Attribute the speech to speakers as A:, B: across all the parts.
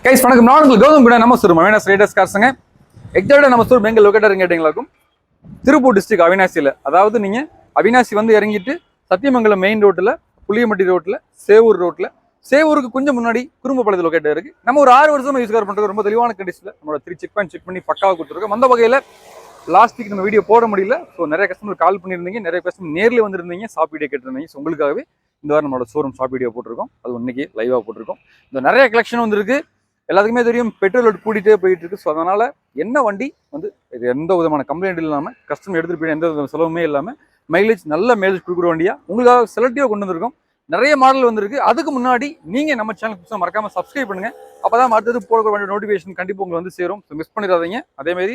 A: Guys வணக்கம். நான் உங்களுக்கு கௌதம் கூட நம்ம சொல்லுவோம் அவினாசி ரேடர்ஸ் காசுங்க. எக்ஸாக்டா நம்ம சொல்லுவோம் எங்க லொக்கேட்டர் கேட்டீங்களாக்கும் திருப்பூர் டிஸ்ட்ரிக்ட் அவினாசியில். அதாவது நீங்க அவினாசி வந்து இறங்கிட்டு சத்தியமங்கலம் மெயின் ரோட்டில், புளியம்பட்டி ரோட்டில், சேவூர் ரோட்டில், சேவூருக்கு கொஞ்சம் முன்னாடி குறும்பப்பாளையத்தில் லொக்கேட்டர் இருக்கு. நம்ம ஒரு 6 வருஷமா யூஸ் பண்ணுறது ரொம்ப தெளிவான கண்டிஷனில் நம்மளோட 3 செக் பாயிண்ட் செக் பண்ணி பக்காவாக கொடுத்துருக்கோம். அந்த வகையில் லாஸ்ட் வீக் நம்ம வீடியோ போட முடியல. ஸோ நிறைய கஸ்டமர் கால் பண்ணியிருந்தீங்க, நிறைய கஸ்டமர் நேரில் வந்திருந்தீங்க, ஷாப் வீடியோ கேட்டிருந்தீங்க. ஸோ உங்களுக்காகவே இந்த வாரம் நம்மளோட ஷோரூம் ஷாப் வீடியோ போட்டிருக்கோம். அது இன்னைக்கு லைவாக போட்டிருக்கோம். இந்த நிறைய கலெக்ஷன் வந்துருக்கு. எல்லாத்துக்குமே தெரியும் பெட்ரோல் ரேட் கூட்டிகிட்டே போயிட்டு இருக்கு. ஸோ அதனால என்ன வண்டி வந்து இது எந்த விதமான கம்ப்ளைண்ட் இல்லாமல் கஸ்டமர் எடுத்துகிட்டு போய் எந்த வித செலவுமே இல்லாமல் நல்ல மைலேஜ் கொடுக்குற வண்டியா உங்களுக்காக செலக்டிவாக கொண்டு வந்திருக்கோம். நிறைய மாடல் வந்திருக்கு. அதுக்கு முன்னாடி நீங்க நம்ம சேனல் மறக்காம சப்ஸ்கிரைப் பண்ணுங்க. அப்பதான் அடுத்தது போட வேண்டிய நோட்டிஃபிகேஷன் கண்டிப்பாக உங்களுக்கு வந்து சேரும். ஸோ மிஸ் பண்ணிடாதீங்க. அதே மாதிரி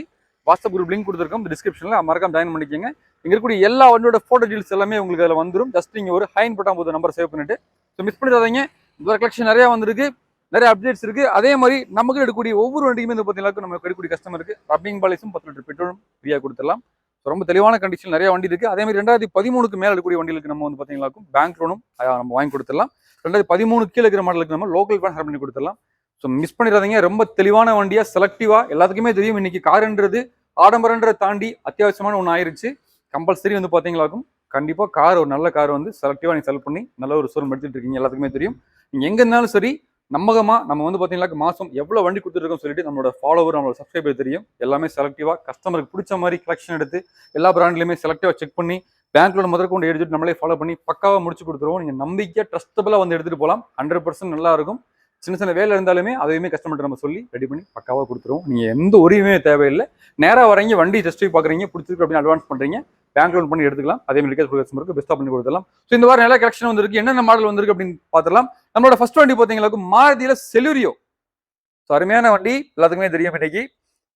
A: வாட்ஸ்அப் குரூப் லிங்க் கொடுத்துருக்கோம் டிஸ்கிரிப்ஷனில், மறக்காம ஜாயின் பண்ணிக்கோங்க. இங்க இருக்கக்கூடிய எல்லா வண்டியோட ஃபோட்டோ டீல்ஸ் எல்லாமே உங்களுக்கு அதில் வந்துடும். ஜஸ்ட் நீங்கள் ஒரு ஹைன் பட்டாம் போது நம்பர் சேவ் பண்ணிட்டு ஸோ மிஸ் பண்ணிடாதீங்க. இந்த கலெக்ஷன் நிறைய வந்திருக்கு, நிறைய அப்டேட்ஸ் இருக்கு. அதே மாதிரி நமக்கு எடுக்கக்கூடிய ஒவ்வொரு வண்டிக்குமே இந்த பார்த்தீங்கன்னா நம்ம எடுக்கக்கூடிய கஸ்டமருக்கு ரப்பிங் பாலிஸும் 10 லிட்டர் பெட்ரோலும் ஃப்ரீயாக கொடுத்துடலாம். ரொம்ப தெளிவான கண்டிஷன் நிறைய வண்டி இருக்கு. அதே மாதிரி 2013க்கு மேல எடுக்கக்கூடிய வண்டிகளுக்கு நம்ம வந்து பார்த்தீங்கன்னா பேங்க் லோனும் நம்ம வாங்கி கொடுத்துடலாம். 2013 கீழே இருக்கிற மாடலுக்கு நம்ம லோக்கல் பேங்க் பண்ணி கொடுத்துடலாம். ஸோ மிஸ் பண்ணிடாதீங்க. ரொம்ப தெளிவான வண்டியா, செலக்டிவா. எல்லாத்துக்குமே தெரியும் இன்னைக்கு காருன்றது ஆடம்பரன்ற தாண்டி அத்தியாவசியமான ஒன்று ஆயிருச்சு. கம்பல்சரி வந்து பார்த்தீங்களாக்கும் கண்டிப்பாக கார், ஒரு நல்ல கார் வந்து செலக்டிவா நீங்க செலக்ட் பண்ணி நல்ல ஒரு சோல் எடுத்துட்டு இருக்கீங்க. எல்லாத்துக்குமே தெரியும். நீங்க எங்க இருந்தாலும் சரி நம்பகமா நம்ம வந்து பார்த்தீங்கன்னா மாசம் எவ்வளவு வண்டி கொடுத்துருக்கோம் சொல்லிட்டு நம்மளோட ஃபாலோவர், நம்மளோட சப்ஸ்கிரைபர் தெரியும். எல்லாமே செலக்டிவா கஸ்டமருக்கு பிடிச்ச மாதிரி கலெக்ஷன் எடுத்து எல்லா பிராண்ட்லயுமே செலக்டிவா செக் பண்ணி பேங்க்லோட முதற்கொண்டு எடுத்துட்டு நம்மளே ஃபாலோ பண்ணி பக்காவா முடிச்சு கொடுத்துருவோம். நீங்க நம்பிக்கையா ட்ரஸ்டபிளா வந்து எடுத்துட்டு போகலாம். 100% நல்லா இருக்கும். சின்ன சின்ன வேலை இருந்தாலுமே அதையுமே கஸ்டமர்கிட்ட நம்ம சொல்லி ரெடி பண்ணி பக்காவா கொடுத்துருவோம். நீங்க எந்த உரிமையுமே தேவையில்லை. நேரா வரீங்க, வண்டி டெஸ்ட் ட்ரைவ் பாக்குறீங்க, பிடிச்சிருக்கு அப்படின்னு அட்வான்ஸ் பண்றீங்க, பேங்க் லோன் பண்ணி எடுத்துக்கலாம். அதே மாதிரி கஸ்டமருக்கு பெஸ்டா பண்ணி கொடுத்துடலாம். ஸோ இந்த வாரம் நல்ல கலெக்ஷன் வந்திருக்கு. என்னென்ன மாடல் வந்திருக்கு அப்படின்னு பார்த்துலாம். நம்மளோட ஃபர்ஸ்ட் வண்டி பார்த்தீங்கன்னா மாருதியில செலூரியோ. ஸோ அருமையான வண்டி, எல்லாத்துக்குமே தெரியும். இன்னைக்கு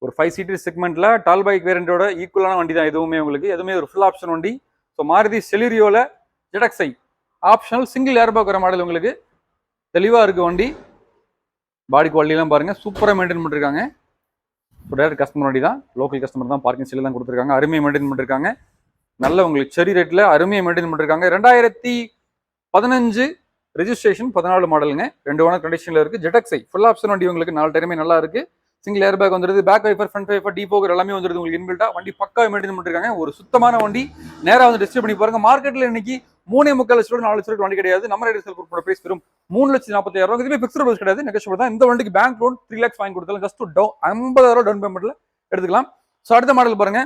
A: ஒரு 5 சீட்டர் செக்மெண்ட்ல டால் பைக் வேரியண்டோட ஈக்குவலான வண்டி தான் எதுவுமே. உங்களுக்கு எதுவுமே ஒரு ஃபுல் ஆப்ஷன் வண்டி. ஸோ மாருதி செலூரியோல ZXi ஆப்ஷனல் சிங்கிள் ஏர்பேக் வர மாடல் உங்களுக்கு தெளிவா இருக்கு வண்டி. பாடி குவாலிட்டிலாம் பாருங்க, சூப்பராக மெயின்டைன் பண்ணிருக்காங்க. டேரக்ட் கஸ்டமர் வண்டி தான், லோக்கல் கஸ்டமர் தான், பார்க்கிங் செல்லு தான் கொடுத்துருக்காங்க. அருமையை மெயின்டைன் பண்ணிருக்காங்க. நல்ல உங்களுக்கு செரி ரேட்ல அருமையை மெயின்டைன் பண்ணிருக்காங்க. 2015 ரெஜிஸ்ட்ரேஷன் 14 மாடலுங்க. 2 ஓனர் கண்டிஷன்ல இருக்கு. ZXi ஃபுல் ஆப்ஷன் வண்டி உங்களுக்கு 4 டயருமே நல்லா இருக்கு. சிங்கிள் ஏர் பேக் வந்துருது, பேக் வைப்பர், ஃப்ரண்ட் வைப்பர், டீபோகர் எல்லாமே வந்துருது உங்களுக்கு இன்பில்டா. வண்டி பக்காவை மெயின்டைன் பண்ணிருக்காங்க. ஒரு சுத்தமான வண்டி. நேரா வந்து டிஸ்ட்ரிபியூட் பண்ணி பாருங்க. மார்க்கெட்ல இன்னைக்கு 3.25 லட்சம் 4 லட்சம் வண்டி கிடையாது. நம்ம ரைடர் செல் கொடுக்குற பிரைஸ் வெறும் 3,40,000. இதுவே பிக்ஸ்ட் பிரைஸ் கிடையாது, நெகோஷியபிள் தான். இந்த வண்டிக்கு பேங்க் லோன் 3 lakhs வாங்கி கொடுத்தாலும் ஜஸ்ட் 50,000 டவுன் பேமெண்ட்ல எடுத்துக்கலாம். ஸோ அடுத்த மாடல் பாருங்க,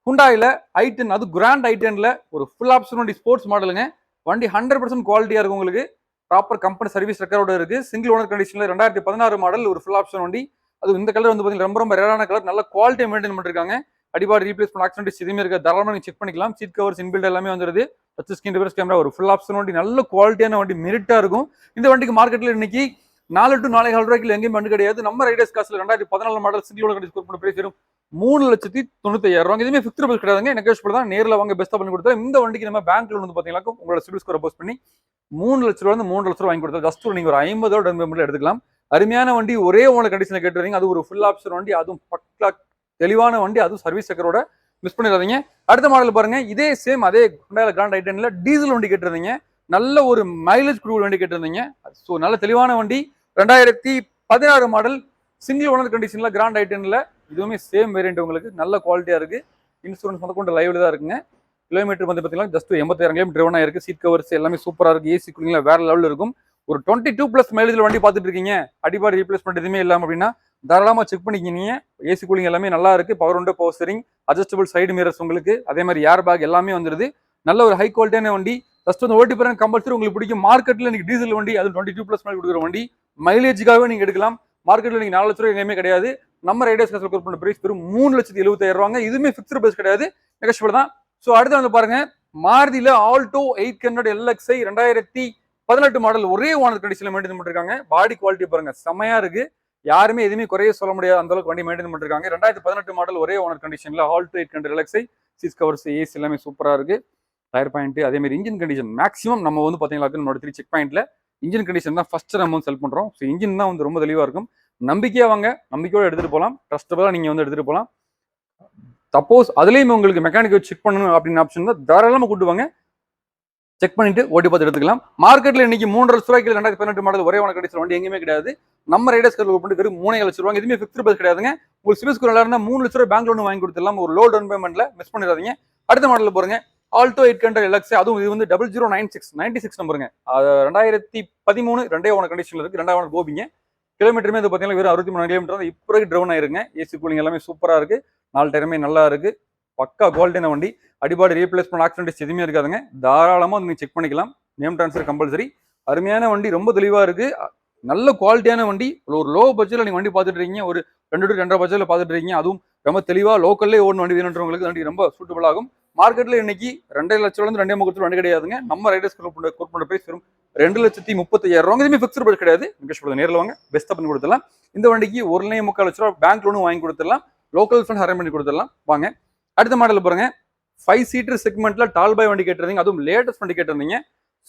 A: ஹுண்டாயில i10. அது கிராண்ட் i10ல ஒரு ஃபுல் ஆப்ஷன் வண்டி, ஸ்போர்ட்ஸ் மாடலுங்க. வண்டி 100% குவாலிட்டியா இருக்கும் உங்களுக்கு. ப்ராப்பர் கம்பெனி சர்வீஸ் ரெக்கார்டோட இருக்கு. சிங்கிள் ஓனர் கண்டிஷன்ல 2016 மாடல் ஒரு ஃபுல் ஆப்ஷன் வண்டி. அது இந்த கலர் வந்து பாத்தீங்கன்னா ரொம்ப ரொம்ப ரேரான கலர். நல்ல குவாலிட்டியை மெயின்டைன் பண்ணிருக்காங்க. அடிபாடு ரீப்ளேஸ்மெண்ட் ஆக்சிடென்ட் எதுவுமே இருக்க, தாராளமா நீங்க செக் பண்ணிக்கலாம். சீட் கவர்ஸ் இன்பில்ட் எல்லாமே வந்துருது. டச் ஸ்கிரீன் ரிவர்ஸ் கேமரா, ஒரு ஃபுல் ஆப்ஷன் வண்டி. நல்ல குவாலிட்டியான வண்டி, மெரிட்டா இருக்கும். இந்த வண்டிக்கு மார்க்கெட்ல இன்னைக்கு 4 to 4.5 ரூபாய்க்கு எங்கேயும் வண்டி கிடையாது. நம்ம ரைடர்ஸ் காசுல 2014 model single owner condition price வரும் 3,95,000. இதுவுமே ஃபிக்ஸ்ட் பிரைஸ் கிடையாதுங்க, நெகோஷியபிள் தான். நேரில் வாங்க பெஸ்ட்டா பண்ணி கொடுத்தா. இந்த வண்டிக்கு நம்ம பேங்க் லோன் வந்து பாத்தீங்கன்னா உங்களோட சிபில் ஸ்கோர் போஸ்ட் பண்ணி 3 லட்ச ரூபாய் 3 லட்ச ரூபாய் வாங்கி கொடுத்தா ஜஸ்ட் நீங்க ஒரு 50,000 டவுன் பேமெண்ட்ல எடுத்துக்கலாம். அருமையான வண்டி, ஒரே ஓனர் கண்டிஷன்ல கேட்டுறீங்க. அது ஒரு ஃபுல் ஆப்ஷன் வண்டி, அதுவும் பக்கா தெளிவான வண்டி, அதுவும் சர்வீஸ் ரெக்கார்டோட. மிஸ் பண்ணிடாதீங்க. அடுத்த மாடல் பாருங்க, இதே சேம் அதே ஹுண்டாய் கிராண்ட் i10ல டீசல் வண்டி கேட்டிருந்தீங்க. நல்ல ஒரு மைலேஜ் கொடுக்குற வண்டி கேட்டிருந்தீங்க. ஸோ நல்ல தெளிவான வண்டி. 2016 மாடல் சிங்கிள் ஓனர் கண்டிஷன்ல கிராண்ட் i10ல. இதுவுமே சேம் வேரியன்ட் உங்களுக்கு. நல்ல குவாலிட்டியா இருக்கு. இன்சூரன்ஸ் வந்து கொண்டு லைவ்ல தான் இருக்குங்க. கிலோமீட்டர் வந்து பார்த்தீங்கன்னா ஜஸ்ட் 86,000 கிலோமீட்டர் ட்ரிவனா இருக்கு. சீட் கவர்ஸ் எல்லாமே சூப்பரா இருக்கு. ஏசி கூலிங்ல வேற லெவலில் இருக்கும். ஒரு 22+ மைலேஜ்ல வண்டி பார்த்துட்டு இருக்கீங்க, அடிபாடி ரீப்ளேஸ்மெண்ட் எதுவுமே இல்லாம அப்படின்னா தாராளமா செக் பண்ணிக்கிங்க. ஏசி கூலிங் எல்லாமே நல்லா இருக்கு. பவர் உண்டு, power steering, adjustable side mirrors உங்களுக்கு. அதே மாதிரி ஏர் பேக் எல்லாமே வந்துருது. நல்ல ஒரு ஹை குவாலிட்டியான வண்டி. ஜஸ்ட் வந்து ஓட்டி பாருங்க, கம்பல்சரி உங்களுக்கு பிடிக்கும். மார்க்கெட்ல நீங்க டீசல் வண்டி, அது 22+ மைல் கொடுக்குற வண்டி, மைலேஜுக்காகவே நீங்க எடுக்கலாம். மார்க்கெட்ல நீங்க 4 லட்ச ரூபாய் எங்கேயுமே கிடையாது. நம்ம ரைடர்ஸ் காசுல கொடுக்கிற பிரைஸ் வெறும் 3,75,000. இதுவுமே ஃபிக்ஸ்ட் பிரைஸ் கிடையாது, நெகோஷியபிள் தான். ஸோ அடுத்து வந்து பாருங்க, மாருதியில ஆல்டோ 800 LXi 2018 மாடல் ஒரே ஓனர் கண்டிஷன்ல மெயின்டைன் பண்ணிருக்காங்க. பாடி குவாலிட்டி பாருங்க, செமையா இருக்கு. யாருமே எதுவுமே குறைய சொல்ல முடியாது, அந்த அளவுக்கு வண்டி மெயின்டைன் பண்ணிருக்காங்க. 2018 மாடல் ஒரே ஓனர் கண்டிஷன்ல Alto 800 LXi. Seat covers, AC எல்லாமே சூப்பரா இருக்கு. டயர் பாயிண்ட், அதே மாதிரி இன்ஜின் கண்டிஷன் மேக்ஸிமம் நம்ம வந்து பாத்தீங்கன்னா நம்மளோட 3 செக் பாயிண்ட்ல இன்ஜின் கண்டிஷன் தான் ஃபர்ஸ்ட் நம்ம வந்து செல் பண்றோம். ஸோ இன்ஜின் தான் வந்து ரொம்ப தெளிவா இருக்கும். நம்பிக்கையா வாங்க, நம்பிக்கையோட எடுத்துட்டு போகலாம். ட்ரஸ்டபிளா நீங்க வந்து எடுத்துட்டு போகலாம். சப்போஸ் அதுலயும் உங்களுக்கு மெக்கானிக் செக் பண்ணணும் அப்படின்னு ஆப்ஷன் தான் தாராளமா கூட்டுவாங்க. செக் பண்ணிட்டு ஓட்டி பார்த்து எடுத்துக்கலாம். மார்க்கெட்ல இன்னைக்கு 3,00,000 ரூபாய்க்கு 2018 மாடல் ஒரே ஓனர் கண்டிஷன் வண்டி எங்கேயுமே கிடையாது. நம்ம ரைடர்ஸ் கார்ல போட்டு வெறும் 3,00,000 ரூபாய். இதுவுமே ஃபிக்ஸ்ட் பிரைஸ் கிடையாதுங்க. உங்களுக்கு சிபில் ஸ்கோர் நல்லா இருந்தா 3,00,000 ரூபாய் பேங்க் லோன் வாங்கி கொடுத்துடலாம். ஒரு லோ டவுன் பேமெண்ட்ல மிஸ் பண்ணிடாதீங்க. அடுத்த மாடல்ல போறீங்க ஆல்டோ 800 LX. அதுவும் இது வந்து 0096 நம்பருங்க. 2013 ரெண்டே ஓனர் கண்டிஷன்ல இருக்கு. ரெண்டாவது ஓனர் கோபிங்க. கிலோமீட்டருமே இது பார்த்தீங்கன்னா வெறும் 63 கிலோமீட்டர் தான் இப்போ வரைக்கும் ட்ரவுன் ஆயிருங்க. ஏசி கூலிங் எல்லாமே சூப்பரா இருக்கு. 4 டயருமே நல்லா இருக்கு. பக்கா குவாலிட்டியான வண்டி. அடிபாடு ரீப்ளேஸ்மெண்ட் ஆக்சிடென்ட் எதுவுமே இருக்காதுங்க. தாராளமா நீங்க செக் பண்ணிக்கலாம். Name transfer compulsory. அருமையான வண்டி, ரொம்ப தெளிவா இருக்கு. நல்ல குவாலிட்டியான வண்டி. ஒரு லோ பட்ஜெட்ல நீங்க வண்டி பார்த்துட்டு இருக்கீங்க, ஒரு 2 to 2.5 பட்ஜெட்ல பார்த்துட்டு இருக்கீங்க, அதுவும் ரொம்ப தெளிவா லோக்கல்லே ஓன் வண்டி வேணுன்றவங்களுக்கு வண்டி ரொம்ப சூட்டபிள் ஆகும். மார்க்கெட்ல இன்னைக்கு 2,00,000 2,30,000 வண்டி கிடையாதுங்க. நம்ம ரைடர்ஸ் கோட் பண்ண பிரைஸ் வெறும் 2,35,000 இதுவுமே ஃபிக்ஸ்ட் பிரைஸ் கிடையாது. நிகழ்ச்சி நேரில் வாங்க, பெஸ்ட்டாக பண்ணி கொடுத்துடலாம். இந்த வண்டிக்கு 1,45,00,000 ரூபாய் பேங்க் லோனும் வாங்கி கொடுத்துடலாம். லோக்கல் ஃபண்ட் அரேஞ்ச் பண்ணி கொடுத்துடலாம். வாங்க அடுத்த மாடல் பாருங்க. 5 சீட்டர் செக்மெண்ட்ல டால் பாய் வண்டி கேட்டிருந்தீங்க, அதுவும் லேட்டஸ்ட் வண்டி கேட்டிருந்தீங்க.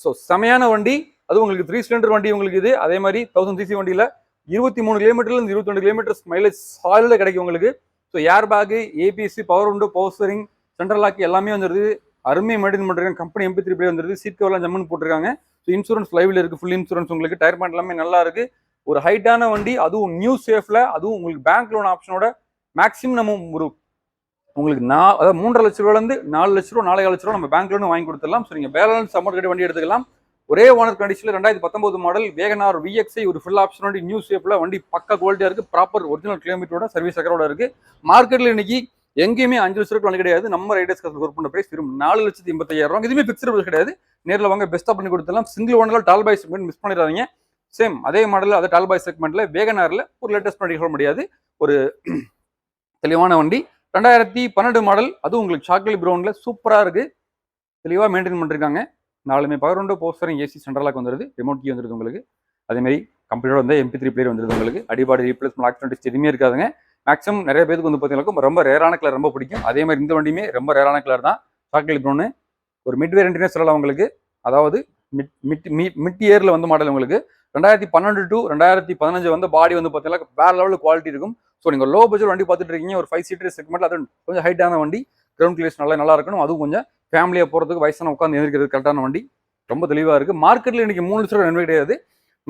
A: ஸோ செமையான வண்டி. அதுவும் உங்களுக்கு 3 சிலிண்டர் வண்டி உங்களுக்கு இது. அதே மாதிரி 1000 சிசி வண்டியில 23 கிலோமீட்டர்ல 22 கிலோமீட்டர் மைலேஜ் சாலில கிடைக்கும் உங்களுக்கு. ஸோ ஏர் பேக், ஏபிஎஸ்சி, power window, power steering, central lock எல்லாமே வந்துருது. அருமையை மெயின்டைன் பண்றாங்க. கம்பெனி MP3 பிளே வந்துருது. சீட் கவர்லாம் ஜம்முன்னு போட்டிருக்காங்க. ஸோ இன்சூரன்ஸ் லைவ்ல இருக்கு. ஃபுல் இன்சூரன்ஸ் உங்களுக்கு. டயர் பாயிண்ட் எல்லாமே நல்லா இருக்கு. ஒரு ஹைட்டான வண்டி, அதுவும் நியூ சேஃப்ல, அதுவும் உங்களுக்கு பேங்க் லோன் ஆப்ஷனோட மேக்ஸிமம் நம்ம ஒரு உங்களுக்கு அதாவது 3,00,000 ரூபாயிலிருந்து 4,00,000 ரூபா 4,500 ரூபா நம்ம பேங்க் லோன் வாங்கி கொடுத்துடலாம். ஸோ நீங்க பேலன்ஸ் அமௌண்ட் கட்டி வண்டி எடுத்துக்கலாம். ஒரே ஓனர் கண்டிஷன்ல 2019 மாடல் வேகனார் VXI ஒரு ஃபுல் ஆப்ஷன் வண்டி, நியூ ஷேப்ல வண்டி, பக்கா குவாலிட்டியா இருக்கு. ப்ராப்பர் ஒரிஜினல் கிலோமீட்டரோட சர்வீஸ் ரெக்கார்டோட இருக்கு. மார்க்கெட்ல இன்னைக்கு எங்கேயுமே 5,00,000 ரூபாய் வண்டி கிடையாது. நம்ம ரைடர்ஸ் ஒர்க் பண்ண பிரைஸ் வெறும் 4,85,000 இதுவுமே ஃபிக்ஸ்ட் பிரைஸ் கிடையாது. நேரில் வாங்க, பெஸ்ட்டா பண்ணி கொடுத்துடலாம். சிங்கிள் ஓனர்ல டால் பாய் செக்மெண்ட் மிஸ் பண்ணிடாதீங்க. சேம் அதே மாடல் அதே டால் பாய் செக்மெண்ட்ல வேகனார்ல ஒரு லேட்டஸ்ட் வண்டி சொல்ல முடியாது. ஒரு தெளிவான வண்டி. 2012 மாடல், அதுவும் உங்களுக்கு சாக்லேட் ப்ரௌன்ல சூப்பரா இருக்கு. தெளிவா மெயின்டைன் பண்ணிருக்காங்க. நாலுமே பவர் விண்டோ, போஸ்டரிங், ஏசி, சென்ட்ரல் லாக் வந்துருது. ரிமோட் கீ வந்துருது உங்களுக்கு. அதே மாதிரி கம்ப்யூட்டர் வந்து MP3 பிளேயர் வந்துருது உங்களுக்கு. அடிபாடு ரீப்ளேஸ்மெண்ட் ஆக்சிடென்ட் எதுவுமே இருக்காதுங்க. மேக்ஸிமம் நிறைய பேருக்கு வந்து பார்த்தீங்கன்னா ரொம்ப ரேரான கலர் ரொம்ப பிடிக்கும். அதே மாதிரி இந்த வண்டியுமே ரொம்ப ரேரான கலர் தான். சாக்லேட் ப்ரௌனு ஒரு மிட் வேரியன்ட்னே சொல்லலாம் உங்களுக்கு. அதாவது மிட் இயர்ல வந்து மாடல் உங்களுக்கு. 2012 to 2015 வந்து பாடி வந்து பார்த்தீங்கன்னா வேற லெவலில் குவாலிட்டி இருக்கும். ஸோ நீங்கள் லோ பட்ஜெட் வண்டி பார்த்துட்டு இருக்கீங்க, ஒரு 5 சீட்டர் செக்மெண்ட்ல, அது கொஞ்சம் ஹைட்டான வண்டி, கிரவுண்ட் கிளியர்ஸ் நல்லா இருக்கணும். அதுவும் கொஞ்சம் ஃபேமிலியாக போகிறதுக்கு, வயசான உட்காந்து எழுந்திருக்கிறது கரெக்டான வண்டி, ரொம்ப தெளிவாக இருக்கு. மார்க்கெட்ல இன்னைக்கு 3,00,000 ரூபாய் கிடையாது.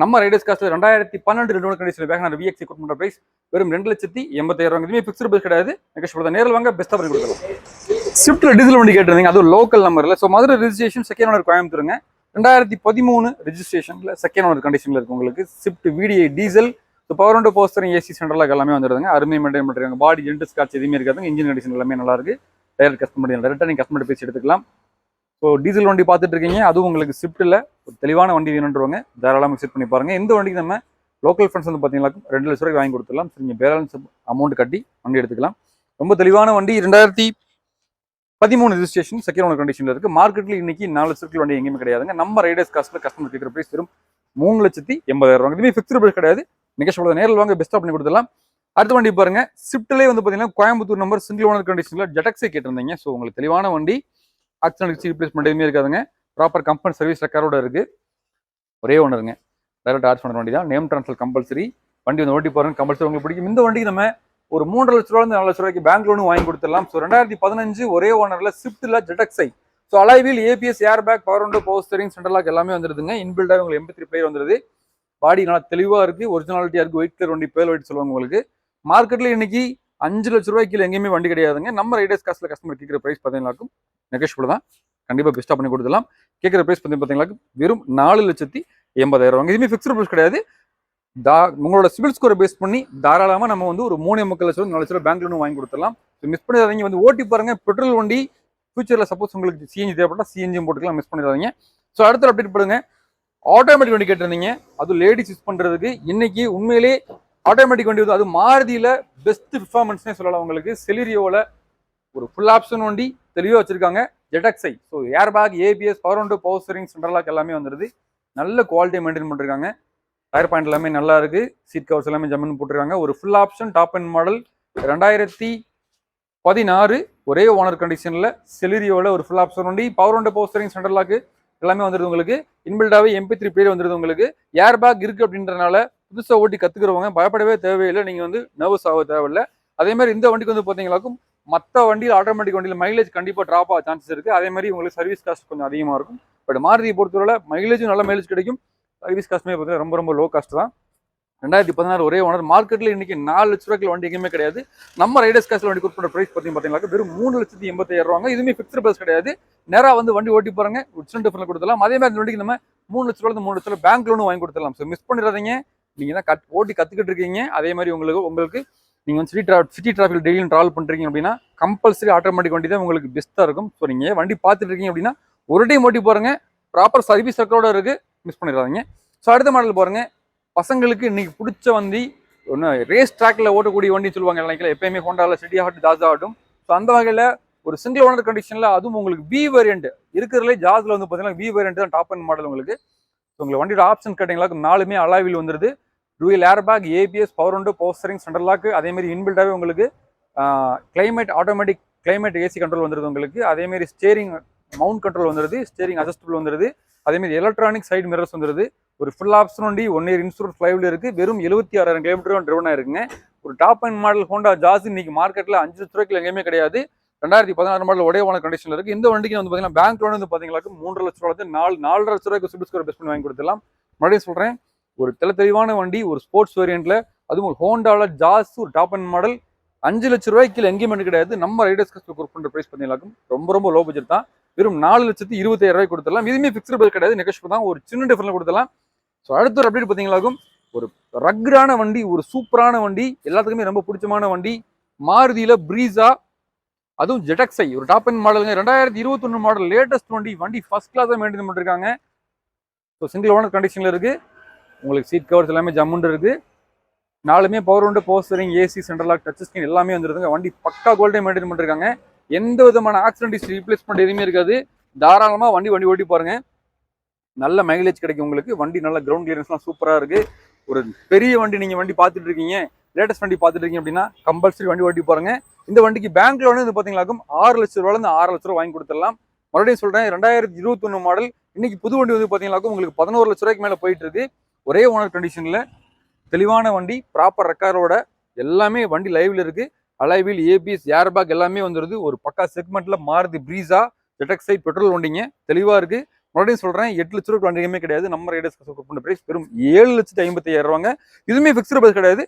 A: நம்ம ரைடர்ஸ் காஸ்ட்ல 2012 ரெண்டு கண்டிஷன் வேகனார் VXI கோட் பண்ற பிரைஸ் வெறும் 2,80,000. இதுவுமே ஃபிக்ஸ்ட் பிரைஸ் கிடையாது. நெகோஷியபிள். நேரில் வாங்க, பெஸ்ட்டாக பண்ணி கொடுக்கலாம். ஸ்விஃப்ட்ல டீசல் வண்டி கேட்டிருந்தீங்க, அதுவும் லோக்கல் நம்பர்ல. So Madurai registration, second owner கோயம்புத்தூருங்க. 2013 ரெஜிஸ்ட்ரேஷன்ல செகண்ட் ஓனர் கண்டிஷன்ல இருக்கு உங்களுக்கு. Swift VDI diesel. Power window, போஸ்டரிங், ஏசி, சென்ட்ரல் லாக் எல்லாமே வந்துருதுங்க. அருமை மெயின்டைன் பண்ணிருக்காங்க. பாடி ஜென்ட் ஸ்காட்ச் எதுவுமே இருக்காதுங்க. இன்ஜின் கண்டிஷன் எல்லாமே நல்லா இருக்கு. டயர் கஸ்டமர் டேரக்டா நீங்க கஸ்டமர் பேசி எடுத்துக்கலாம். ஸோ டீசல் வண்டி பார்த்துட்டு இருக்கீங்க, அதுவும் உங்களுக்கு ஸ்விஃப்ட்ல ஒரு தெளிவான வண்டி வேணுன்றவங்க தாராளமாக செட் பண்ணி பாருங்க. இந்த வண்டிக்கு நம்ம லோக்கல் ஃப்ரெண்ட்ஸ் வந்து பார்த்தீங்கன்னா 2,00,000 ரூபாய்க்கு வாங்கி கொடுத்துடலாம். ஸோ நீங்கள் பேலன்ஸ் அமௌண்ட் கட்டி வண்டி எடுத்துக்கலாம். ரொம்ப தெளிவான வண்டி. 2013 ரெஜிஸ்ட்ரேஷன், செகண்ட் ஓனர் கண்டிஷன்ல இருக்கு. மார்க்கெட்ல இன்னைக்கு 4,00,000 வண்டி எங்கேயுமே கிடையாதுங்க. நம்ம ரைடர்ஸ் காஸ்ட்ல கஸ்டமர் கேட்குற பிரைஸ் வெறும் 3,80,000. இதுவுமே ஃபிக்ஸ்ட் பிரைஸ் கிடையாது. நிகழ்ச்சியோட நேரில் வாங்க, பெஸ்ட்டாக பண்ணி கொடுத்துடலாம். அடுத்த வண்டி பாருங்க. ஸ்விஃப்ட்லேயே வந்து பார்த்தீங்கன்னா கோயம்புத்தூர் நம்பர், சிங்கிள் ஓனர் கண்டிஷன்ல ஜெடக்ஸை கேட்டிருந்தீங்க. ஸோ உங்களுக்கு தெளிவான வண்டி, ஆக்சிடென்ட் ரீப்ளேஸ்மெண்ட் எதுவுமே இருக்காதுங்க. ப்ராப்பர் கம்பெனி சர்வீஸ் ரெக்கார்டோட இருக்கு. ஒரே ஓனருங்க. டைரக்ட் ஆர்ச் பண்ண வண்டி தான். Name transfer compulsory. வண்டி வந்து ஓட்டி பாருங்க, கம்பல்சரி உங்களுக்கு பிடிக்கும். இந்த வண்டிக்கு நம்ம ஒரு 3,00,000 ரூபாய் 4,00,000 ரூபாய்க்கு பேங்க் லோனும் வாங்கி கொடுத்துடலாம். ஸோ 2015 ஒரே ஓனர்ல ஸ்விஃப்ட்ல ZXi. So alloy wheel ABS, air bag, power window, power steering, central lock எல்லாமே வந்துருதுங்க. இன்பில்டாக உங்களுக்கு MP3 பிளேயர் வந்துருது. பாடி நல்லா தெளிவா இருக்கு, ஒரிஜினாலிட்டியா இருக்கு. ஒயிட் கலர் வண்டி, பேல் ஒயிட் சொல்லுவாங்க உங்களுக்கு. மார்க்கெட்ல இன்னைக்கு 5,00,000 ரூபாய்க்கு எங்கேயுமே வண்டி கிடையாதுங்க. நம்ம ரைடர்ஸ் காஸ்ட்ல கஸ்டமர் கேட்கிற பிரைஸ் பார்த்தீங்கன்னாக்கும் நெகோஷியபிள் தான். கண்டிப்பா பெஸ்ட்டா பண்ணி கொடுத்துடலாம். கேட்கிற பிரைஸ் பார்த்தீங்கன்னா வெறும் 4,80,000. இதுவுமே ஃபிக்ஸ்ட் பிரைஸ் கிடையாது. உங்களோட சிபில் ஸ்கோரை பேஸ் பண்ணி தாராளமா நம்ம வந்து ஒரு 3,80,000 4,00,000 பேங்க் லோன் வாங்கி கொடுத்துடலாம். மிஸ் பண்ணிடாதீங்க, வந்து ஓட்டி பாருங்க. பெட்ரோல் வண்டி ஃபியூச்சர்ல சப்போஸ் உங்களுக்கு CNG தேவைப்பட்டா CNG போட்டுக்கலாம், மிஸ் பண்ணிடாதீங்க. ஸோ அடுத்த அப்டேட் பண்ணுங்க. ஆட்டோமேட்டிக் வண்டி கேட்டிருந்தீங்க, அது லேடிஸ் யூஸ் பண்றதுக்கு. இன்னைக்கு உண்மையிலே ஆட்டோமேட்டிக் வண்டி வந்து அது மாருதியில பெஸ்ட் பெர்ஃபார்மன்ஸ்னே சொல்லலாம் உங்களுக்கு. செலிரியோல ஒரு ஃபுல் ஆப்ஷன் வண்டி தெளிவாக வச்சிருக்காங்க. ZXi. So air bag, ABS, power window, power steering, central lock எல்லாமே வந்துருது. நல்ல குவாலிட்டியை மெயின்டைன் பண்ணிருக்காங்க. டயர் பாயிண்ட் எல்லாமே நல்லா இருக்கு. சீட் கவர்ஸ் எல்லாமே ஜம்முன்னு போட்டிருக்காங்க. ஒரு full option top end model 2016 ஒரே ஓனர் கண்டிஷன்ல செலிரியோல ஒரு ஃபுல் ஆப்ஷன் வண்டி. Power window, power steering, central lock எல்லாமே வந்துருது உங்களுக்கு. இன்பில்டாவே MP3 பிளேயர் வந்துருது உங்களுக்கு. ஏர் பேக் இருக்கு அப்படின்றனால புதுசாக ஓட்டி கத்துக்கிறவங்க பயப்படவே தேவையில்லை. நீங்க வந்து நர்வஸ் ஆக தேவையில்லை. அதே மாதிரி இந்த வண்டிக்கு வந்து பார்த்தீங்கன்னாக்கும் மற்ற வண்டியில் ஆட்டோமேட்டிக் வண்டியில் மைலேஜ் கண்டிப்பாக ட்ராப் ஆக சான்சஸ் இருக்குது. அதே மாதிரி உங்களுக்கு சர்வீஸ் காஸ்ட் கொஞ்சம் அதிகமாக இருக்கும். பட் மாருதியை பொறுத்தவரை மைலேஜும் நல்ல மைலேஜ் கிடைக்கும். சர்வீஸ் காஸ்ட்டுமே பார்த்தீங்கன்னா ரொம்ப ரொம்ப லோ காஸ்ட் தான். 2016 ஒரே ஓனர். மார்க்கெட்டில் இன்னைக்கு 4 லட்ச ரூபாய்க்கு வண்டி எங்கேயுமே கிடையாது. நம்ம ரைடர்ஸ் காஸ்ட்ல வண்டி கொடுக்குற பிரைஸ் பார்த்தீங்கன்னா வெறும் 3,85,000 ரூபாங்க. இதுவுமே ஃபிக்ஸ்டு பிரைஸ் கிடையாது. நேராக வந்து வண்டி ஓட்டி போறாங்க, சின்ன டிஃபரெண்ட் கொடுத்துலாம். அதே மாதிரி இந்த வண்டிக்கு நம்ம 3 லட்ச ரூபாய் 3 லட்ச பேங்க் லோனும் வாங்கி கொடுத்துடலாம். ஸோ மிஸ் பண்ணிடாதீங்க. நீங்க தான் ஓட்டி கத்துக்கிட்டு இருக்கீங்க. அதே மாதிரி உங்களுக்கு நீங்க வந்து சிட்டி டிராஃபிக் டெய்லியும் டிராவல் பண்றீங்க அப்படின்னா கம்பல்சரி ஆட்டோமேட்டிக் வண்டி தான் உங்களுக்கு பெஸ்ட்டாக இருக்கும். ஸோ நீங்க வண்டி பார்த்துட்டு இருக்கீங்க அப்படின்னா ஒரு டைம் ஓட்டி போறங்க, ப்ராப்பர் சர்வீஸ் ரெக்கார்டோட இருக்கு, மிஸ் பண்ணிடாதீங்க. ஸோ அடுத்த மாடல் பாருங்க. பசங்களுக்கு இன்னைக்கு பிடிச்ச வண்டி ஒன்று, ரேஸ் ட்ராக்ல ஓட்டக்கூடிய வண்டி சொல்லுவாங்க நினைக்கல. எப்பயுமே ஹோண்டாவில் சிட்டி ஆகட்டும் ஜாஸ் ஆகட்டும். ஸோ அந்த வகையில் ஒரு சிங்கிள் ஓனர் கண்டிஷனில் அதுவும் உங்களுக்கு வி வேரியன்ட் இருக்கிறதுலே ஜாஸ்ல வந்து பார்த்தீங்கன்னா வி வேரியன்ட் தான் டாப் அண்ட் மாடல் உங்களுக்கு. ஸோ உங்களுக்கு வண்டியோட ஆப்ஷன் கேட்டிங்களா 4மே அலாவில் வந்துருது. Dual air bag, ABS, power window, power steering, central lock, அதே மாதிரி இன்பில்டாகவே உங்களுக்கு climate automatic climate AC control வந்துருது உங்களுக்கு. அதே மாதிரி ஸ்டேரிங் மவுண்ட் கண்ட்ரோல் வந்துருது, ஸ்டேரிங் அட்ஜஸ்டபிள் வந்துருது. அதே மாதிரி எலக்ட்ரானிக் சைடு மிரர்ஸ் வந்துருது. ஒரு ஃபுல் ஆப்ஷன் வண்டி 1 இயர் இன்சூரன்ஸ் லைவ்ல இருக்கு. வெறும் 76,000 கிலோமீட்டர் ட்ரிவன் ஆயிருக்குங்க. ஒரு top end model Honda Jazz இன்னைக்கு மார்க்கெட்ல 5 லட்ச ரூபாய்க்கு எங்கேயுமே கிடையாது. 2016 மாடல் ஒரே ஓன கண்டிஷன்ல இருக்கு. இந்த வண்டிக்கு வந்து பாத்தீங்கன்னா பேங்க் லோன் வந்து பாத்தீங்கன்னா 3 லட்ச ரூபாய் 4.5 லட்ச ரூபாய்க்கு சிபில் ஸ்கோர் பெஸ்ட் பண்ணி வாங்கி கொடுத்துடலாம். மறுபடியும் சொல்றேன், ஒரு தெளிவான வண்டி, ஒரு ஸ்போர்ட்ஸ் வேரியன்ட்ல, அதுவும் ஒரு ஹோண்டால ஜாஸ் ஒரு டாப் அண்ட் மாடல் 5 லட்ச ரூபாய்க்கு எங்கேயுமே கிடையாது. நம்ம ரைடர்ஸ் கஸ்ட் பண்ற பிரைஸ் பாத்தீங்கன்னா ரொம்ப ரொம்ப லோ பட்ஜெட் தான். வெறும் 4,25,000 ரூபாய் கொடுத்துடலாம். இதுவுமே ஃபிக்ஸ்டு பிரைஸ் கிடையாது, நெகோஷியபிள் தான். ஒரு சின்ன டிஃபரன்ஸ் கொடுத்துடலாம். ஸோ அடுத்த ஒரு அப்டேட் பார்த்தீங்களாக்கும், ஒரு ரக்ரான வண்டி, ஒரு சூப்பரான வண்டி, எல்லாத்துக்குமே ரொம்ப பிடிச்சமான வண்டி, மாருதியில பிரீசா, அதுவும் ஜெடக்ஸை ஒரு டாப் அண்ட் மாடலுங்க. 2021 மாடல் லேட்டஸ்ட் வண்டி ஃபர்ஸ்ட் கிளாஸாக மெயின்டைன் பண்ணிருக்காங்க. ஸோ சிங்கிள் ஓனர் கண்டிஷன்ல இருக்கு. உங்களுக்கு சீட் கவர்ஸ் எல்லாமே ஜம்முண்டு இருக்கு. 4மே power window, power steering, AC, central lock, touch screen எல்லாமே வந்துருதுங்க. வண்டி பக்கா கோல்டே மெயின்டைன் பண்ணிருக்காங்க. எந்த விதமான ஆக்சிடென்ட் ரீப்ளேஸ்மெண்ட் எதுவுமே இருக்காது. தாராளமா வண்டி ஓட்டி பாருங்க, நல்ல மைலேஜ் கிடைக்கும் உங்களுக்கு. வண்டி நல்ல கிரவுண்ட் கிளியரன்ஸ்லாம் சூப்பராக இருக்கு. ஒரு பெரிய வண்டி நீங்க வண்டி பார்த்துட்டு இருக்கீங்க, லேட்டஸ்ட் வண்டி பார்த்துட்டு இருக்கீங்க அப்படின்னா கம்பல்சரி வண்டி ஓட்டி பாருங்க. இந்த வண்டிக்கு பேங்க் லோன் வந்து பார்த்தீங்களாக்கும் 6 லட்ச ரூபாயிலிருந்து 6 லட்ச ரூபா வாங்கி கொடுத்துடலாம். மறுபடியும் சொல்றேன், 2021 மாடல் இன்னைக்கு புது வண்டி வந்து பார்த்தீங்களாக்கும் உங்களுக்கு 11 லட்ச ரூபாய்க்கு மேலே போயிட்டு இருக்கு. ஒரே ஓனர் கண்டிஷன்ல தெளிவான வண்டி, ப்ராப்பர் ரெக்கார்டோட எல்லாமே வண்டி லைவ்ல இருக்கு. அலைவில், ஏபிஎஸ், ஏர் பேக் எல்லாமே வந்துருது. ஒரு பக்கா செக்மெண்ட்ல மாருதி பிரீசா ஜெடக்ஸை பெட்ரோல் வண்டிங்க, தெளிவா இருக்கு. மறுபடியும் சொல்றேன், 8 லட்ச ரூபாய்க்கு வண்டியுமே கிடையாது. நம்ம ரைடர்ஸ் பண்ண பிரைஸ் வெறும் 7,55,000 ரூபாங்க. இதுவுமே ஃபிக்ஸ்டு பிரைஸ் கிடையாது.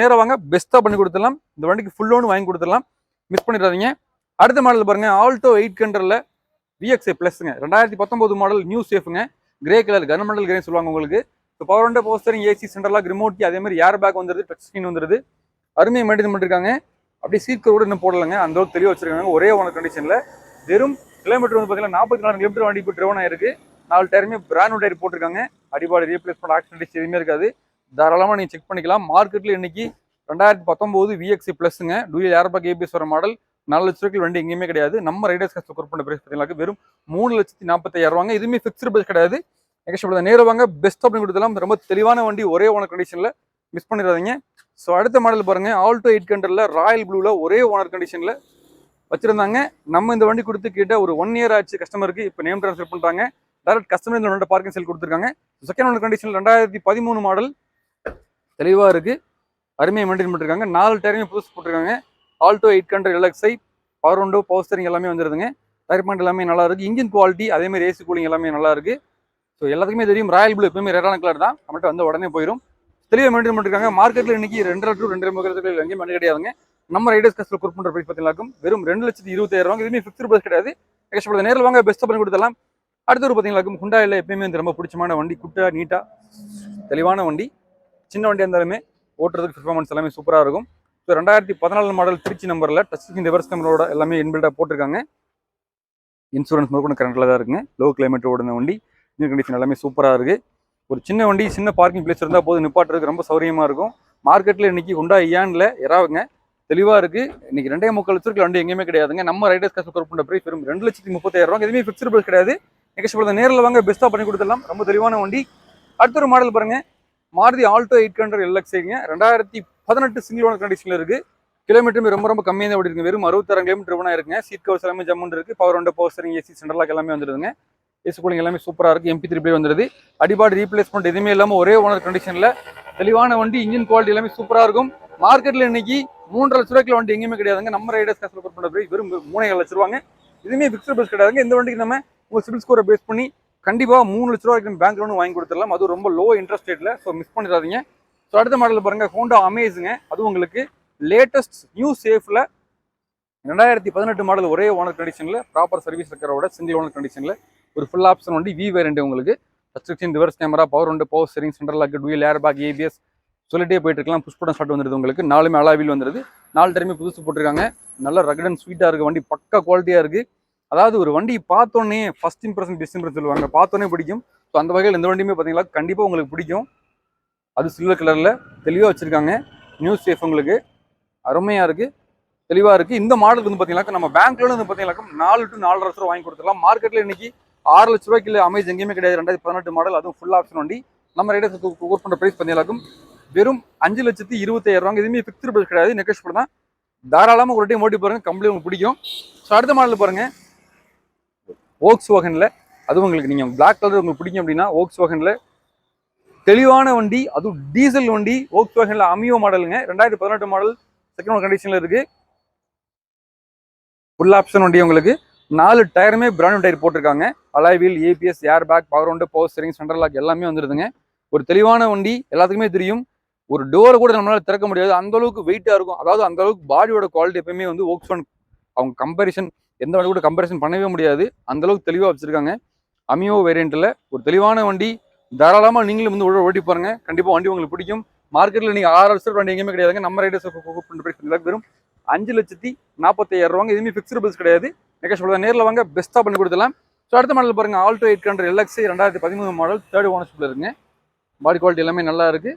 A: நேரம் வாங்க, பெஸ்ட்டாக பண்ணி கொடுத்துடலாம். இந்த வண்டிக்கு ஃபுல் லோன் வாங்கி கொடுத்துடலாம், மிஸ் பண்ணிடாதீங்க. அடுத்த மாடல் பாருங்க, ஆல்டோ 800ல விஎக்ஸ்ஐ பிளஸ்ங்க. 2019 மாடல் நியூ சேஃப்ங்க, கிரே கலர் கவர்மெண்டல் கிரே சொல்லுவாங்க உங்களுக்கு. இப்போ power window, power steering, AC, central lock, remote, அதே மாதிரி ஏர் பேக் வந்துருது, டச் ஸ்கிரீன் வந்துருது. அருமையை மெயின்டைன் பண்ணிருக்காங்க. அப்படியே சீட் கூட இன்னும் போடலைங்க, அந்த அளவுக்கு தெளிவாக வச்சிருக்காங்க. ஒரே ஓனர் கண்டிஷன்ல. வெறும் கிலோமீட்டர் வந்து பார்த்தீங்கன்னா 44 கிலோமீட்டர் வண்டி இப்போ ட்ரிவன் ஆயிருக்கு. 4 டயருமே பிராண்ட் டயர் போட்டிருக்காங்க. அடிபாடு ரீப்ளேஸ்மெண்ட் ஆக்சிடென்ட் எதுவுமே இருக்காது. தாராளமாக நீங்கள் செக் பண்ணிக்கலாம். மார்க்கெட்டில் இன்னைக்கு 2019 விஎக்ஸ்ஐ பிளஸ்ங்க, டூயல் ஏர் பேக், ஏபிஎஸ் வர மாடல் 4 லட்ச ரூபாய்க்கு வண்டி எங்கேயுமே கிடையாது. நம்ம ரைடர்ஸ் கஸ்ட் பண்ண பிரைஸ் பார்த்தீங்கன்னா வெறும் 3,40,000 ரூபாங்க. இதுவுமே ஃபிக்ஸ்டு பிரைஸ் கிடையாது. நேரம் வாங்க, பெஸ்ட் அப்படின்னு கொடுத்தலாம். ரொம்ப தெளிவான வண்டி, ஒரே ஓனர் கண்டிஷன்ல, மிஸ் பண்ணிடாதீங்க. ஸோ அடுத்த மாடல் பாருங்க, ஆல்டோ 800ல ராயல் ப்ளூல ஒரே ஓனர் கண்டிஷன்ல வச்சிருந்தாங்க. நம்ம இந்த வண்டி கொடுத்து கிட்ட ஒரு 1 இயர் ஆச்சு கஸ்டமருக்கு. இப்போ நேம் ட்ரான்ஸ்ஃபர் பண்றாங்க. டைரக்ட் கஸ்டமர் இந்த பார்க்கிங் செல் கொடுத்துருக்காங்க. செகண்ட் ஓனர் கண்டிஷன் 2013 மாடல், தெளிவா இருக்கு. அருமையை மெயின்டைன் பண்ணிருக்காங்க. 4 டயருமே புதுசு போட்டிருக்காங்க. Alto 800 LXI, power window, power steering எல்லாமே வந்துருதுங்க. டயர் பாயிண்ட் எல்லாமே நல்லா இருக்கு. இன்ஜின் குவாலிட்டி, அதே மாதிரி ஏசி கூலிங் எல்லாமே நல்லா இருக்கு. ஸோ எல்லாத்துக்குமே தெரியும், ராயல் ப்ளூ எப்பவுமே ரேரான கலர் தான், நம்மகிட்ட வந்து உடனே போயிடும். தெளிவாக மெயின்டைன் பண்ணிருக்காங்க. மார்க்கெட்ல இன்னைக்கு 2 to 2.5 எங்கேயும் மணி கிடையாதுங்க. நம்ம ரைடர்ஸ் கஸ்டமர் கொடுப்போம் பிரைஸ் பார்த்தீங்களாக்கும் வெறும் 2,20,000 ரூபாய். இதுவுமே ஃபிக்ஸ்டு பிரைஸ் கிடையாது. நேரில் வாங்க, பெஸ்ட்டாக பண்ணி கொடுத்துடலாம். அடுத்த ஒரு பார்த்தீங்களாக்கும் ஹுண்டாயில் எப்பயுமே வந்து ரொம்ப பிடிச்சமான வண்டி, குட்டா நீட்டா தெளிவான வண்டி. சின்ன வண்டியாக இருந்தாலுமே ஓட்டுறதுக்கு பெர்ஃபார்மன்ஸ் எல்லாமே சூப்பராக இருக்கும். ஸோ 2014 மாடல் திருச்சி நம்பரில் டச் ஸ்கிரீன் ரிவர்ஸ் கேமராவோட எல்லாமே இன்பில்டாக போட்டிருக்காங்க. இன்சூரன்ஸ் முதற்கொண்டு கரண்ட்டில் தான் இருக்குங்க. லோ கிலோமீட்டர் ஓடுன வண்டி, இன்ஜின் கண்டிஷன் எல்லாமே சூப்பராக இருக்குது. ஒரு சின்ன வண்டி, சின்ன பார்க்கிங் பிளேஸ் இருந்தால் போது நிப்பாட்டுறதுக்கு ரொம்ப சௌரியமாக இருக்கும். மார்க்கெட்டில் இன்னைக்கு ஹுண்டா இயானில் எறாவுங்க, தெளிவாக இருக்குது. இன்னைக்கு 2.25 லட்சத்துக்கு வண்டி எங்கேயுமே கிடையாதுங்க. நம்ம ரைடர்ஸ் கஸ்டமர் பண்ண பிரைஸ் வெறும் 2,30,000 ரூபாய். எதுவுமே ஃபிக்ஸ்டு பிரைஸ் கிடையாது. நேரில் வாங்க, பெஸ்ட்டாக பண்ணி கொடுத்துடலாம். ரொம்ப தெளிவான வண்டி. அடுத்த ஒரு மாடல் பாருங்க, மாருதி ஆல்டோ 800 எல்எக்ஸ்ஐங்க. 2018 சிங்கிள் ஓனர் கண்டிஷனில் இருக்குது. கிலோமீட்டருமே ரொம்ப ரொம்ப கம்மியாக தான் ஓடி இருக்கு. வெறும் 66 கிலோமீட்டர் ஒன்றா இருக்குங்க. சீட் கவர்ஸ் எல்லாமே ஜம்முன் இருக்கு. Power window, power steering, AC, central lock எல்லாமே வந்துருதுங்க. ஏசி கூலிங் எல்லாமே சூப்பராக இருக்கு. MP3 பிளே வந்துருது. அடிபாடு ரீப்ளேஸ்மெண்ட் எதுவுமே இல்லாமல் ஒரே ஓனர் கண்டிஷனில் தெளிவான வண்டி. இன்ஜின் குவாலிட்டி எல்லாமே சூப்பராக இருக்கும். மார்க்கெட்ல இன்னைக்கு 3.5 லட்ச ரூபாய்க்கு வண்டி எங்கேயுமே கிடையாதுங்க. நம்ம ரைடர்ஸ் காசுல பண்ண பிரைஸ் வெறும் 3.5 லட்ச ரூபாங்க. இதுவுமே ஃபிக்ஸ்ட் பிரைஸ் கிடையாதுங்க. இந்த வண்டிக்கு நம்ம உங்க சிபில் ஸ்கோரை பேஸ் பண்ணி கண்டிப்பா 3 லட்ச ரூபாய்க்கு பேங்க் லோன் வாங்கி கொடுத்துடலாம். அது ரொம்ப லோ இன்ட்ரெஸ்ட் ரேட்ல. ஸோ மிஸ் பண்ணிடாதீங்க. ஸோ அடுத்த மாடல் பாருங்க, ஹோண்டா அமேஸுங்க. அது உங்களுக்கு லேட்டஸ்ட் நியூ சேஃப்ல 2018 மாடல், ஒரே ஓனர் கண்டிஷன்ல, ப்ராப்பர் சர்வீஸ் இருக்கிறோட சிங்கிள் ஓனர் கண்டிஷன்ல ஒரு ஃபுல் ஆப்ஷன் வண்டி. வி வேரியன்ட் உங்களுக்கு subscription, reverse camera, power window, power steering, central lock, dual air bag, ABS சொல்லிட்டே போயிட்டு இருக்கலாம். புஷ் பட்டன் ஸ்டார்ட் வந்துருது உங்களுக்கு. 4மே அலாவில் வந்துருது. 4 டைமே புதுசு போட்டிருக்காங்க. நல்ல ரகட் அண்ட் ஸ்வீட்டா இருக்கு வண்டி. பக்கா குவாலிட்டியா இருக்கு. அதாவது ஒரு வண்டி பார்த்தோன்னே ஃபர்ஸ்ட் இம்ப்ரெஷன் பெஸ்ட் இம்ப்ரெஷன் சொல்லுவாங்க, பார்த்தோன்னே பிடிக்கும். ஸோ அந்த வகையில் இந்த வண்டியுமே பார்த்தீங்களா கண்டிப்பா உங்களுக்கு பிடிக்கும். அது சில்வர் கலர்ல தெளிவா வச்சிருக்காங்க. நியூ சேஃப் உங்களுக்கு அருமையா இருக்கு, தெளிவா இருக்கு. இந்த மாடலுக்கு வந்து பாத்தீங்கன்னா நம்ம பேங்க்ல வந்து பாத்தீங்கன்னா 4 to 4.5 லட்சம் ரூபாய் வாங்கி கொடுத்துடலாம். மார்க்கெட்ல இன்னைக்கு 6 லட்ச ரூபாய்க்கு அமேஸ் எங்கேயுமே கிடையாது. 2018 மாடல், அதுவும் ஃபுல் ஆப்ஷன் வண்டி. நம்ம ரைடர்ஸ் கோட் பண்ற பிரைஸ் பார்த்தீங்கன்னாக்கும் வெறும் 5,21,000 ரூபாய். எதுவுமே ஃபிக்ஸ்டு பிரைஸ் கிடையாது, நெகோஷியபிள் தான். தாராளமா ஒரு டைம் ஓட்டி பாருங்க, கம்பெனி உங்களுக்கு பிடிக்கும். ஸோ அடுத்த மாடல் பாருங்க, வோக்ஸ் வேகன்ல. அது உங்களுக்கு நீங்க பிளாக் கலர் உங்களுக்கு பிடிக்கும் அப்படின்னா வோக்ஸ் வேகன்ல தெளிவான வண்டி, அதுவும் டீசல் வண்டி. வோக்ஸ் வேகன்ல அமியோ மாடலுங்க, 2018 மாடல், செகண்ட் ஓனர் கண்டிஷன்ல இருக்கு. ஃபுல் ஆப்ஷன் வண்டி உங்களுக்கு. 4 டயருமே பிராண்ட் டயர் போட்டிருக்காங்க. Alloy wheel, ABS, air bag, power window, power steering, central lock எல்லாமே வந்துருதுங்க. ஒரு தெளிவான வண்டி, எல்லாத்துக்குமே தெரியும். ஒரு டோரை கூட நம்மளால திறக்க முடியாது, அந்த அளவுக்கு வெயிட்டா இருக்கும். அதாவது அந்த அளவுக்கு பாடியோட குவாலிட்டி எப்பயுமே வந்து வோக்ஸ் வேகன் அவங்க கம்பேரிசன் எந்த வண்டி கூட கம்பேரிசன் பண்ணவே முடியாது. அந்த அளவுக்கு தெளிவா வச்சிருக்காங்க. அமியோ வேரியன்ட்ல ஒரு தெளிவான வண்டி. தாராளமா நீங்களும் வந்து ஓட்டி பாருங்க, கண்டிப்பா வண்டி உங்களுக்கு பிடிக்கும். மார்க்கெட்ல நீங்க 6 லட்சம் வண்டி எங்கேயுமே கிடையாதுங்க. நம்ம ரைடர்ஸ் வெறும் 5,40,000 ரூபாங்க. எதுவுமே ஃபிக்ஸ்டு பிரைஸ் கிடையாது, நெகோஷியபிள். நேரில் வாங்க, பெஸ்ட்டாக பண்ணி கொடுத்துலாம். ஸோ அடுத்த மாடல் பாருங்க, ஆல்டோ 800 எல்எக்ஸ் 2013 மாடல், 3rd ஓனர்ஷிப்ல இருக்குங்க. பாடி குவாலிட்டி எல்லாமே நல்லா இருக்கு.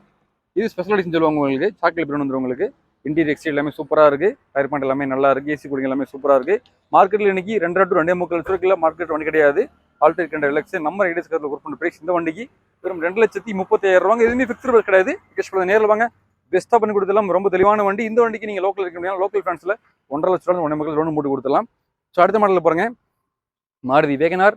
A: இது ஸ்பெஷல் எடிஷன் சொல்லுவாங்க உங்களுக்கு. சாக்லேட் ப்ரௌன் வந்துடும் உங்களுக்கு. இன்டீரியர் எக்ஸ்டீரியர் எல்லாமே சூப்பரா இருக்கு. டயர் பாயிண்ட் எல்லாமே நல்லா இருக்கு. ஏசி கூலிங் எல்லாமே சூப்பரா இருக்கு. மார்க்கெட்ல இன்னைக்கு 2 to 2.25 லட்ச ரூபாய்க்குள்ள மார்க்கெட் வண்டி கிடையாது. ஆல்டோ 800 எல்எக்ஸ் நம்ம ரைடர்ஸ் கார்ல ஒர்க் பண்ண பிரைஸ் இந்த வண்டிக்கு வெறும் 2,30,000 ரூபாங்க. எதுவுமே ஃபிக்ஸ்டு பிரைஸ் கிடையாது, நேரில் வாங்க, பெஸ்ட்டாக பண்ணி கொடுத்துலாம். ரொம்ப தெளிவான வண்டி. இந்த வண்டிக்கு நீங்கள் லோக்கல் இருக்க முடியாது, லோக்கல் ஃபேன்ஸில் 1.5 லட்ச ரூபாய் 1 லோன் போட்டு கொடுத்துலாம். ஸோ அடுத்த மாடலில் பாருங்க, மாருதி வேகனார்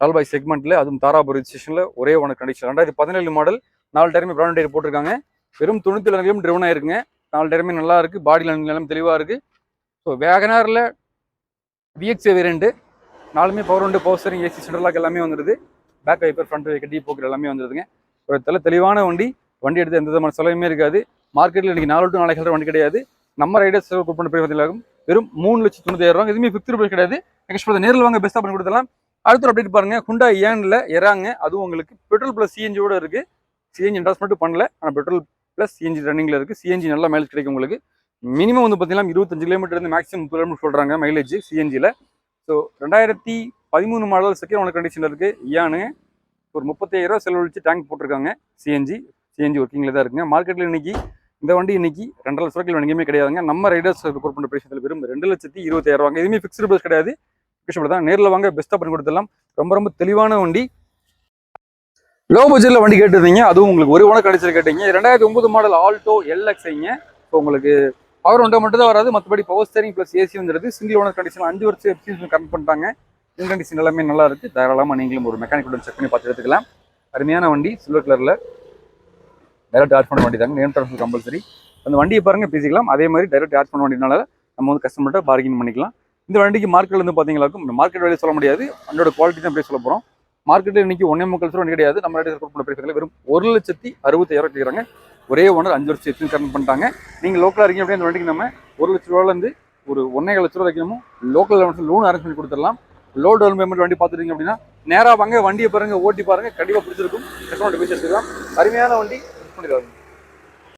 A: 12 செக்மெண்ட்ல, அதுவும் தாராபுரம் ரிஜிஸ்ட்ரேஷன்ல, ஒரே ஓனர் கண்டிஷன். 2017 மாடல், 4 டயருமே பிராண்ட் டயர் போட்டிருக்காங்க. வெறும் 97 கிலோமீட்டர் ட்ரிவன் ஆயிருக்குங்க. 4 டயருமே நல்லா இருக்கு, பாடி எல்லாம் தெளிவா இருக்கு. ஸோ வேகனார்ல விஎக்ஸ் வேரியன்ட், 4மே power window, power steering, AC, central lock எல்லாமே வந்துருது. Back wiper, front wiper, defogger எல்லாமே வந்துருதுங்க. ஒரு தெளிவான வண்டி. வண்டி எடுத்து எந்த விதமான செலவுமே இருக்காது. மார்க்கெட்ல இன்னைக்கு 4 to 4.5 வண்டி கிடையாது. நம்ம ரைடர்ஸ் பண்ண பிரைஸ் 3,90,000 ரூபாய். எதுவுமே ஃபிக்ஸ்டு பிரைஸ் கிடையாது, நெக்ஸ்ட் நேரில் வாங்க, பெஸ்ட்டாக பண்ணி கொடுத்துலாம். அடுத்த அப்டேட் பாருங்க, ஹுண்டா ஏன்ல எறாங்க. அதுவும் உங்களுக்கு பெட்ரோல் பிளஸ் சிஎன்ஜியோட இருக்கு. சிஎன்ஜி இன்வெஸ்ட்மெண்ட் பண்ணல, ஆனால் பெட்ரோல் பிளஸ் சிஎன்ஜி ரன்னிங்ல இருக்கு. சிஎன்ஜி நல்ல மைலேஜ் கிடைக்கும் உங்களுக்கு. மினிமம் வந்து பார்த்தீங்கன்னா 25 கிலோமீட்டர் இருந்து மேக்ஸிமம் 30 கிலோமீட்டர் சொல்றாங்க மைலேஜ் சிஎன்ஜியில். ஸோ 2013 மாடல், செகண்ட் ஓனர் கண்டிஷன்ல இருக்கு. ஏன்னு ஒரு 35,000 ரூபாய் செலவழிச்சு டேங்க் போட்டிருக்காங்க. சிஎன்ஜி ஒர்க்கிங்ல தான் இருக்குங்க. மார்க்கெட்ல இன்னைக்கு இந்த வண்டி இன்னைக்கு 2.5 லட்ச ரூபாய்க்கு எங்கேயுமே கிடையாதுங்க. நம்ம ரைடர்ஸ் கோட் பண்ண பிரைஸ் வெறும் 2,20,000 ரூபாய். எதுவுமே ஃபிக்ஸ்டு பிரைஸ் கிடையாது, தான். நேரில் வாங்க, பெஸ்ட்டாக பண்ணி கொடுத்துடலாம். ரொம்ப தெளிவான வண்டி. லோ பட்ஜெட்ல வண்டி கேட்டுருந்தீங்க, அதுவும் உங்களுக்கு ஒரு ஓனர் கண்டிஷன் கேட்டீங்க. 2009 மாடல் ஆல்டோ எல்எக்ஸ்ங்க. ஸோ உங்களுக்கு பவர் விண்டோ மட்டும் தான் வராது, மற்றபடி பவர் ஸ்டீரிங் பிளஸ் ஏசி வந்துருது. சிங்கிள் ஓனர் கண்டிஷன் 5 வருஷம் எஃப்சி கரெக்ட் பண்ணிட்டாங்க. இந்த கண்டிஷன் எல்லாமே நல்லா இருக்கு. தாராளமாக நீங்களும் ஒரு மெக்கானிக் செக் பண்ணி பார்த்து எடுத்துக்கலாம். அருமையான வண்டி, சில்வர் கலர்ல டைரக்ட் சார்ஜ் பண்ண வண்டி தாங்க. Name transfer compulsory. அந்த வண்டியை பாருங்க, பேசிக்கலாம். அதே மாதிரி டைரக்ட் சார்ஜ் பண்ண வண்டினால நம்ம வந்து கஸ்டமர்கிட்ட பார்கிங் பண்ணிக்கலாம். இந்த வண்டிக்கு மார்க்கெட்ல இருந்து பார்த்தீங்கன்னாக்கும் மார்க்கெட் வேலையை சொல்ல முடியாது, வண்டியோட குவாலிட்டி தான் பேச சொல்ல போகிறோம். மார்க்கெட்டில் இன்னைக்கு 1.25 லட்சம் வண்டி கிடையாது. நம்ம ரைடர்ஸ் கோட் பண்ண பிரைஸ் வெறும் 1,60,000 கேட்குறாங்க. ஒரே ஓனர் 5 வருஷம் எக்ஸ்டென்ஷன் கரெக்ட் பண்ணிட்டாங்க. நீங்கள் லோக்கலாக இருக்கீங்க அப்படியே அந்த வண்டிக்கு நம்ம 1 லட்ச ரூபாயிலேருந்து ஒரு 1.5 லட்ச ரூபா வைக்கணும். லோக்கல் லோன் அரேஞ்ச் பண்ணி கொடுத்துடலாம். லோ டவுன் பேமெண்ட் வண்டி பார்த்துருக்கீங்க அப்படின்னா நேராக வாங்க, வண்டியை பாருங்க, ஓட்டி பாருங்க, கண்டிப்பாக பிடிச்சிருக்கும். கஸ்டமர்கிட்ட பேசிட்டு இருக்கலாம். அருமையான வண்டி பண்ணிடுவாங்க.